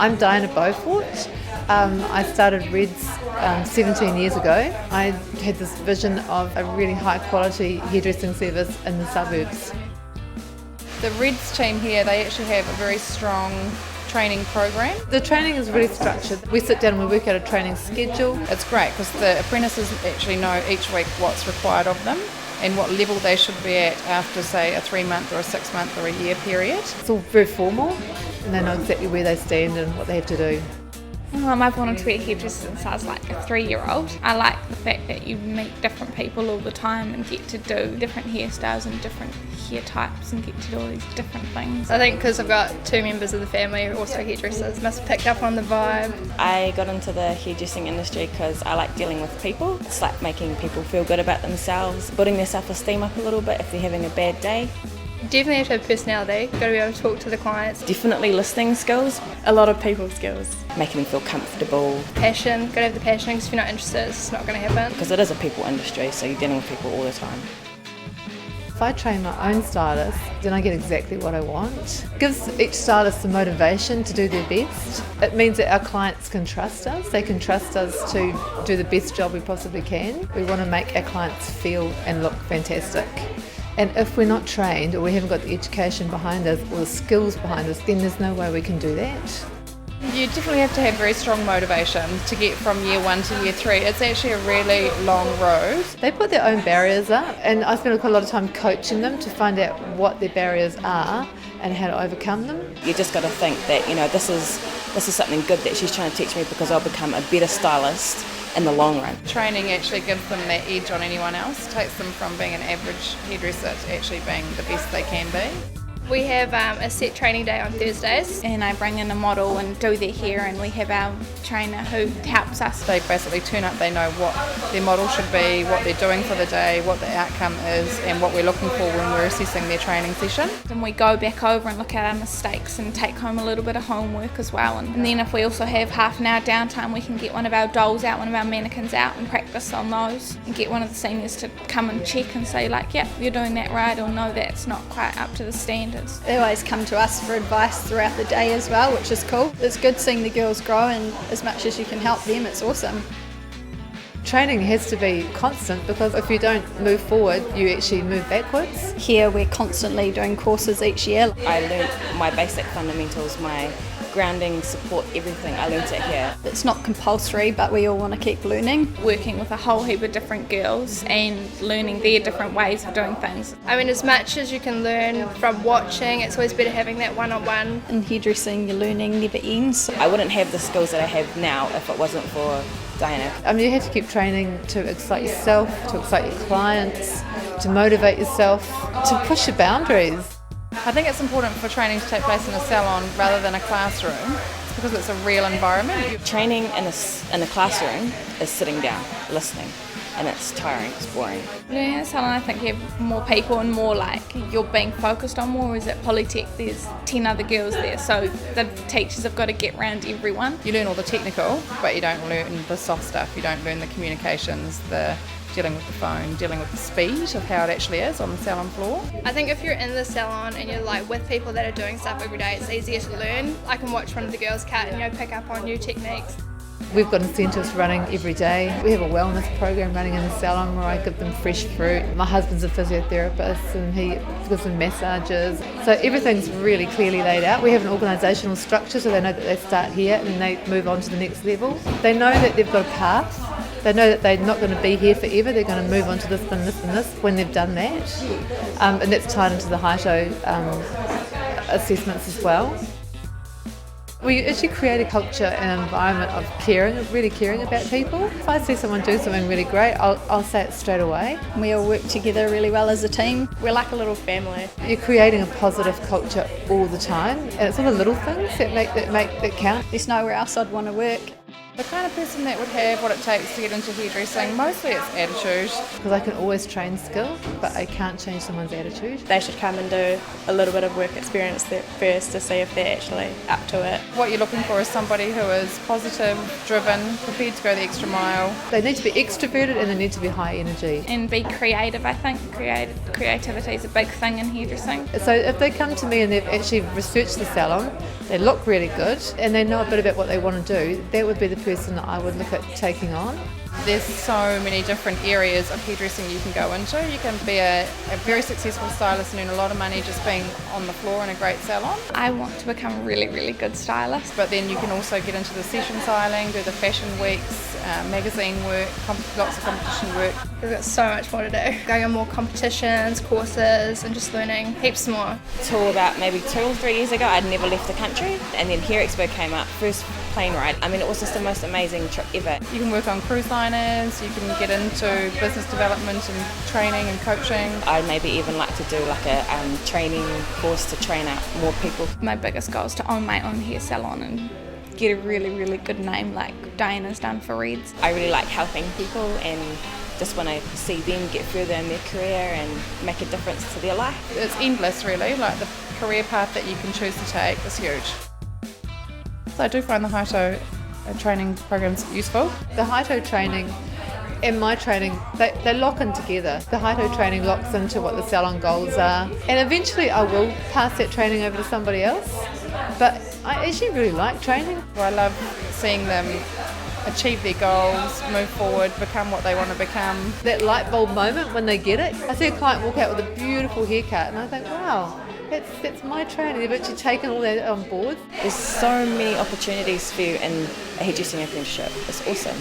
I'm Diana Beaufort. I started Reds 17 years ago. I had this vision of a really high quality hairdressing service in the suburbs. The Reds team here, they actually have a very strong training program. The training is really structured. We sit down and we work out a training schedule. It's great because the apprentices actually know each week what's required of them and what level they should be at after, say, a 3-month or a 6-month or a year period. It's all very formal and they know exactly where they stand and what they have to do. I've wanted to be a hairdresser since I was like a 3-year-old. I like the fact that you meet different people all the time and get to do different hairstyles and different hair types and get to do all these different things. I think because I've got 2 members of the family who are also hairdressers, must have picked up on the vibe. I got into the hairdressing industry because I like dealing with people. It's like making people feel good about themselves, building their self-esteem up a little bit if they're having a bad day. Definitely have to have personality, you've got to be able to talk to the clients. Definitely listening skills. A lot of people skills. Making them feel comfortable. Passion, got to have the passion because if you're not interested it's not going to happen. Because it is a people industry, so you're dealing with people all the time. If I train my own stylist, then I get exactly what I want. It gives each stylist the motivation to do their best. It means that our clients can trust us. They can trust us to do the best job we possibly can. We want to make our clients feel and look fantastic. And if we're not trained or we haven't got the education behind us or the skills behind us, then there's no way we can do that. You definitely have to have very strong motivation to get from year 1 to year 3. It's actually a really long road. They put their own barriers up and I spend quite a lot of time coaching them to find out what their barriers are and how to overcome them. You just got to think that, this is something good that she's trying to teach me because I'll become a better stylist in the long run. Training actually gives them that edge on anyone else, takes them from being an average hairdresser to actually being the best they can be. We have a set training day on Thursdays. And I bring in a model and do their hair, and we have our trainer who helps us. They basically turn up, they know what their model should be, what they're doing for the day, what the outcome is and what we're looking for when we're assessing their training session. And we go back over and look at our mistakes and take home a little bit of homework as well. And then if we also have half an hour downtime, we can get one of our dolls out, one of our mannequins out and practice on those and get one of the seniors to come and check and say like, yeah, you're doing that right, or no, that's not quite up to the standards. They always come to us for advice throughout the day as well, which is cool. It's good seeing the girls grow, and as much as you can help them, it's awesome. Training has to be constant because if you don't move forward, you actually move backwards. Here we're constantly doing courses each year. I learnt my basic fundamentals, my grounding, support, everything. I learnt it here. It's not compulsory, but we all want to keep learning. Working with a whole heap of different girls and learning their different ways of doing things. I mean, as much as you can learn from watching, it's always better having that one-on-one. In hairdressing, your learning never ends. I wouldn't have the skills that I have now if it wasn't for Diana. You have to keep training to excite yourself, to excite your clients, to motivate yourself, to push your boundaries. I think it's important for training to take place in a salon rather than a classroom because it's a real environment. Training in a classroom is sitting down, listening, and it's tiring, it's boring. Yeah, so I think you have more people and more like you're being focused on more. Is at Polytech there's 10 other girls there, so the teachers have got to get round everyone. You learn all the technical, but you don't learn the soft stuff. You don't learn the communications, the dealing with the phone, dealing with the speed of how it actually is on the salon floor. I think if you're in the salon and you're like with people that are doing stuff every day, it's easier to learn. I can watch one of the girls cut and pick up on new techniques. We've got incentives running every day. We have a wellness program running in the salon where I give them fresh fruit. My husband's a physiotherapist and he gives them massages. So everything's really clearly laid out. We have an organisational structure so they know that they start here and they move on to the next level. They know that they've got a path. They know that they're not going to be here forever. They're going to move on to this and this and this when they've done that. And that's tied into the HITO assessments as well. We actually create a culture and environment of caring, of really caring about people. If I see someone do something really great, I'll say it straight away. We all work together really well as a team. We're like a little family. You're creating a positive culture all the time, and it's all the little things that count. There's nowhere else I'd want to work. The kind of person that would have what it takes to get into hairdressing, mostly it's attitude. Because I can always train skill, but I can't change someone's attitude. They should come and do a little bit of work experience there first to see if they're actually up to it. What you're looking for is somebody who is positive, driven, prepared to go the extra mile. They need to be extroverted and they need to be high energy. And be creative, I think. Creativity is a big thing in hairdressing. So if they come to me and they've actually researched the salon, they look really good and they know a bit about what they want to do, that would be the person that I would look at taking on. There's so many different areas of hairdressing you can go into. You can be a very successful stylist and earn a lot of money just being on the floor in a great salon. I want to become a really, really good stylist. But then you can also get into the session styling, do the fashion weeks, magazine work, lots of competition work. We've got so much more to do. Going on more competitions, courses, and just learning heaps more. Till about maybe 2 or 3 years ago, I'd never left the country, and then Hair Expo came up, first plane ride. I mean, it was just the most amazing trip ever. You can work on cruise liners, you can get into business development and training and coaching. I'd maybe even like to do like a training course to train up more people. My biggest goal is to own my own hair salon and get a really, really good name like Diana's done for Reds. I really like helping people and just want to see them get further in their career and make a difference to their life. It's endless really, like the career path that you can choose to take is huge. So I do find the high-toe training programs useful. The high-toe training and my training, they lock in together. The high-toe training locks into what the salon goals are. And eventually I will pass that training over to somebody else. But I actually really like training. I love seeing them achieve their goals, move forward, become what they want to become. That light bulb moment when they get it. I see a client walk out with a beautiful haircut and I think, wow, that's my training. They've actually taken all that on board. There's so many opportunities for you in a hairdressing apprenticeship. It's awesome.